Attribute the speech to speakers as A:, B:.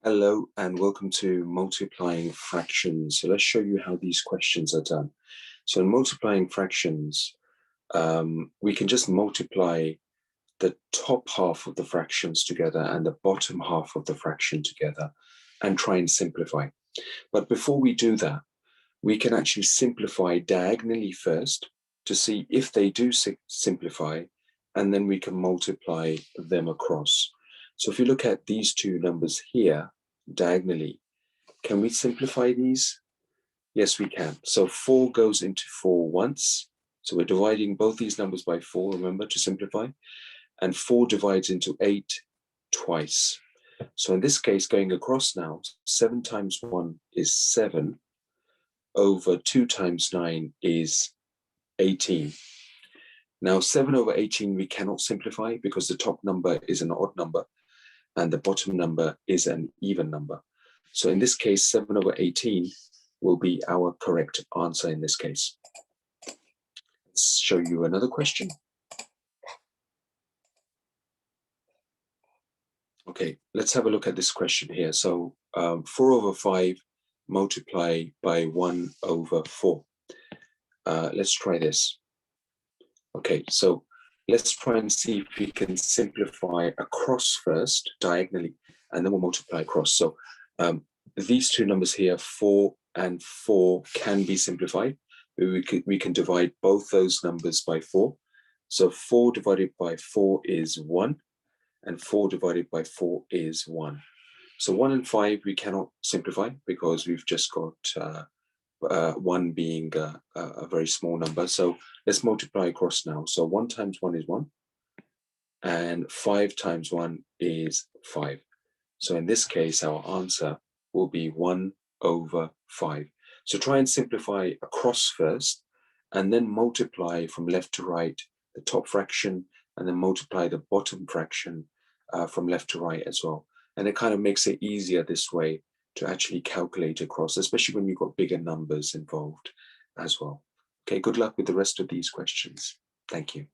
A: Hello and welcome to multiplying fractions. So let's show you how these questions are done. So in multiplying fractions, we can just multiply the top half of the fractions together and the bottom half of the fraction together and try and simplify. But before we do that, we can actually simplify diagonally first to see if they do simplify, and then we can multiply them across. So if you look at these two numbers here diagonally, can we simplify these? Yes, we can. So 4 goes into 4 once. So we're dividing both these numbers by 4, remember, to simplify. And 4 divides into 8 twice. So in this case, going across now, 7 times 1 is 7, over 2 times 9 is 18. Now 7 over 18 we cannot simplify because the top number is an odd number and the bottom number is an even number. So in this case, 7 over 18 will be our correct answer in this case. Let's show you another question. Okay, let's have a look at this question here. So 4 over 5 multiply by 1 over 4. Let's try this. Okay, so let's try and see if we can simplify across first, diagonally, and then we'll multiply across. So these two numbers here, 4 and 4, can be simplified. We can divide both those numbers by 4. So 4 divided by 4 is 1, and 4 divided by 4 is 1. So 1 and 5 we cannot simplify because we've just got 1 being a very small number. So let's multiply across now. So 1 times 1 is 1, and 5 times 1 is 5. So in this case, our answer will be 1 over 5. So try and simplify across first, and then multiply from left to right the top fraction, and then multiply the bottom fraction from left to right as well. And it kind of makes it easier this way to actually calculate across, especially when you've got bigger numbers involved as well. Okay, good luck with the rest of these questions. Thank you.